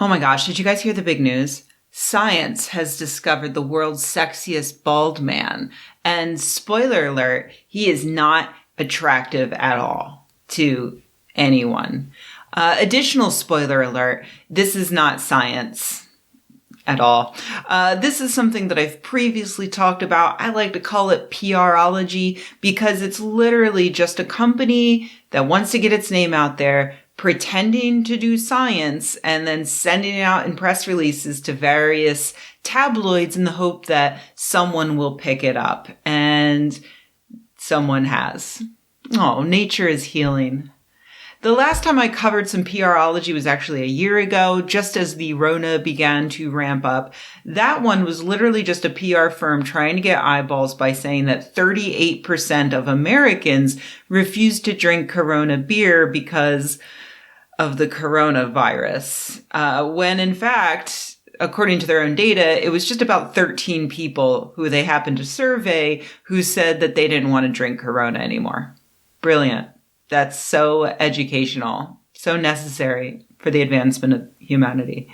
Oh my gosh, did you guys hear the big news? Science has discovered the world's sexiest bald man. And spoiler alert, he is not attractive at all to anyone. Additional spoiler alert, this is not science at all. This is something that I've previously talked about. I like to call it PRology because it's literally just a company that wants to get its name out there, pretending to do science and then sending it out in press releases to various tabloids in the hope that someone will pick it up. And someone has. Oh, nature is healing. The last time I covered some PRology was actually a year ago, just as the Rona began to ramp up. That one was literally just a PR firm trying to get eyeballs by saying that 38% of Americans refused to drink Corona beer because of the coronavirus. When in fact, according to their own data, it was just about 13 people who they happened to survey who said that they didn't want to drink Corona anymore. Brilliant. That's so educational, so necessary for the advancement of humanity.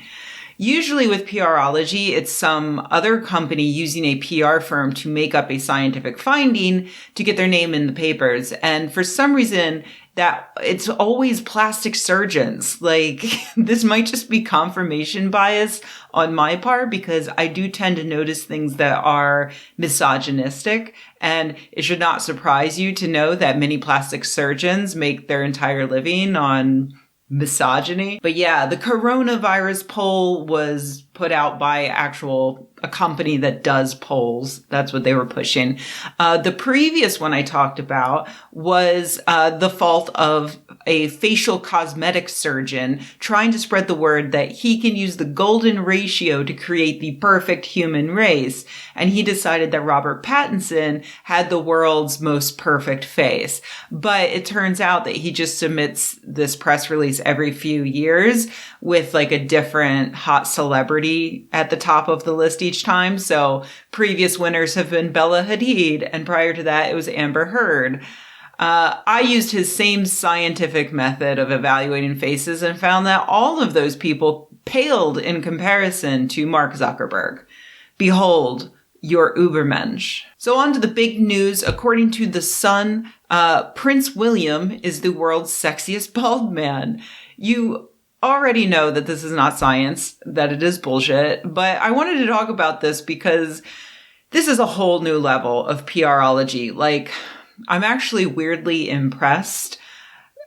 Usually with PRology, it's some other company using a PR firm to make up a scientific finding to get their name in the papers. And for some reason, that it's always plastic surgeons. Like, this might just be confirmation bias on my part because I do tend to notice things that are misogynistic. And it should not surprise you to know that many plastic surgeons make their entire living on misogyny. But yeah, the coronavirus poll was put out by a company that does polls. That's what they were pushing. The previous one I talked about was the fault of a facial cosmetic surgeon trying to spread the word that he can use the golden ratio to create the perfect human race. And he decided that Robert Pattinson had the world's most perfect face. But it turns out that he just submits this press release every few years with like a different hot celebrity at the top of the list each time. So previous winners have been Bella Hadid, and prior to that, it was Amber Heard. I used his same scientific method of evaluating faces and found that all of those people paled in comparison to Mark Zuckerberg. Behold, your Ubermensch. So on to the big news. According to The Sun, Prince William is the world's sexiest bald man. You already know that this is not science, that it is bullshit, but I wanted to talk about this because this is a whole new level of PRology. Like, I'm actually weirdly impressed.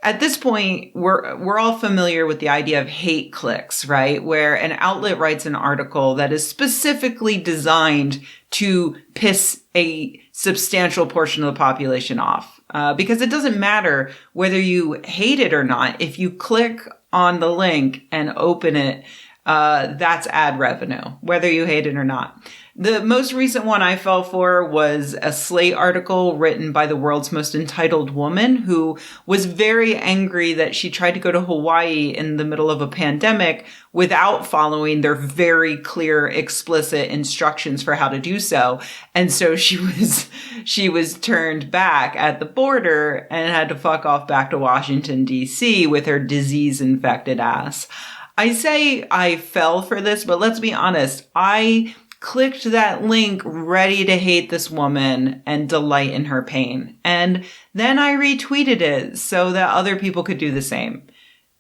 At this point, we're all familiar with the idea of hate clicks, right? Where an outlet writes an article that is specifically designed to piss a substantial portion of the population off. Because it doesn't matter whether you hate it or not. If you click on the link and open it, that's ad revenue, whether you hate it or not. The most recent one I fell for was a Slate article written by the world's most entitled woman who was very angry that she tried to go to Hawaii in the middle of a pandemic without following their very clear, explicit instructions for how to do so. And so she was turned back at the border and had to fuck off back to Washington, D.C. with her disease-infected ass. I say I fell for this, but let's be honest. I clicked that link ready to hate this woman and delight in her pain. And then I retweeted it so that other people could do the same.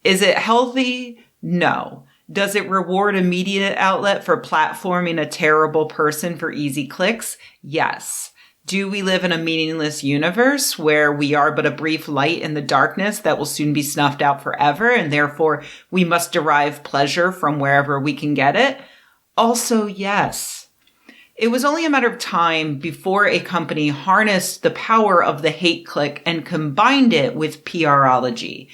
Is it healthy? No. Does it reward a media outlet for platforming a terrible person for easy clicks? Yes. Do we live in a meaningless universe where we are but a brief light in the darkness that will soon be snuffed out forever, and therefore we must derive pleasure from wherever we can get it? Also, yes. It was only a matter of time before a company harnessed the power of the hate click and combined it with PRology.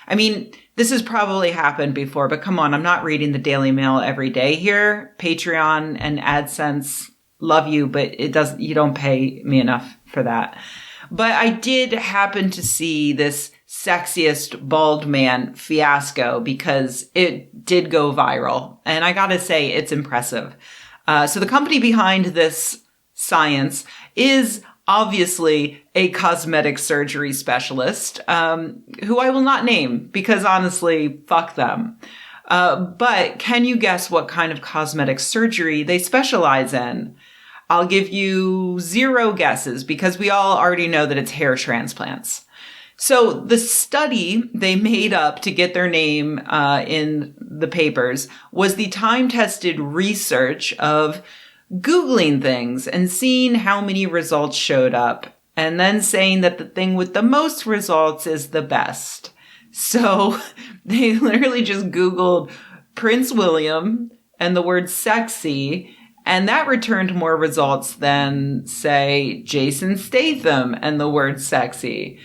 I mean, this has probably happened before, but come on, I'm not reading the Daily Mail every day here. Patreon and AdSense, love you, but you don't pay me enough for that. But I did happen to see this sexiest bald man fiasco because it did go viral. And I gotta say, it's impressive. So the company behind this science is obviously a cosmetic surgery specialist, who I will not name because honestly, fuck them. But can you guess what kind of cosmetic surgery they specialize in? I'll give you 0 guesses because we all already know that it's hair transplants. So the study they made up to get their name in the papers was the time-tested research of Googling things and seeing how many results showed up, and then saying that the thing with the most results is the best. So they literally just Googled Prince William and the word sexy, and that returned more results than, say, Jason Statham and the word sexy.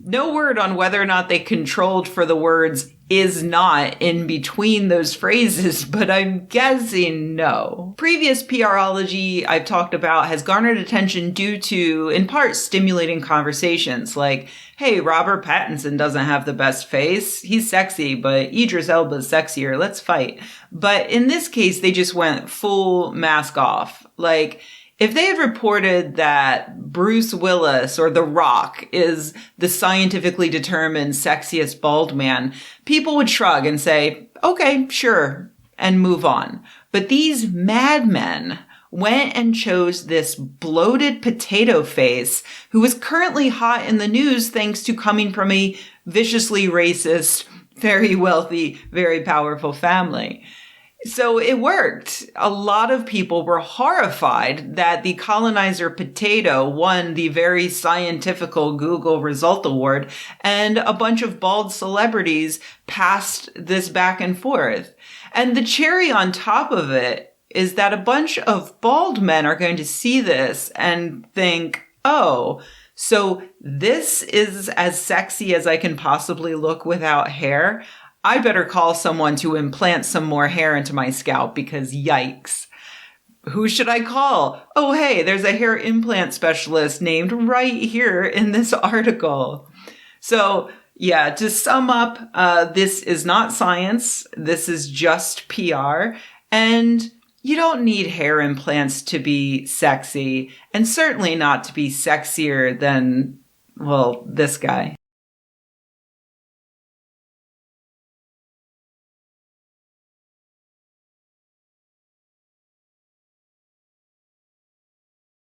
No word on whether or not they controlled for the words is not in between those phrases, but I'm guessing no. Previous PRology I've talked about has garnered attention due to, in part, stimulating conversations like, hey, Robert Pattinson doesn't have the best face. He's sexy, but Idris Elba's sexier. Let's fight. But in this case, they just went full mask off. Like, if they had reported that Bruce Willis or The Rock is the scientifically determined sexiest bald man, people would shrug and say, okay, sure, and move on. But these madmen went and chose this bloated potato face who is currently hot in the news thanks to coming from a viciously racist, very wealthy, very powerful family. So it worked. A lot of people were horrified that the colonizer potato won the very scientifical Google Result Award, and a bunch of bald celebrities passed this back and forth. And the cherry on top of it is that a bunch of bald men are going to see this and think, oh, so this is as sexy as I can possibly look without hair. I better call someone to implant some more hair into my scalp because yikes. Who should I call? Oh, hey, there's a hair implant specialist named right here in this article. So, yeah, to sum up, this is not science. This is just PR. And you don't need hair implants to be sexy, and certainly not to be sexier than, well, this guy.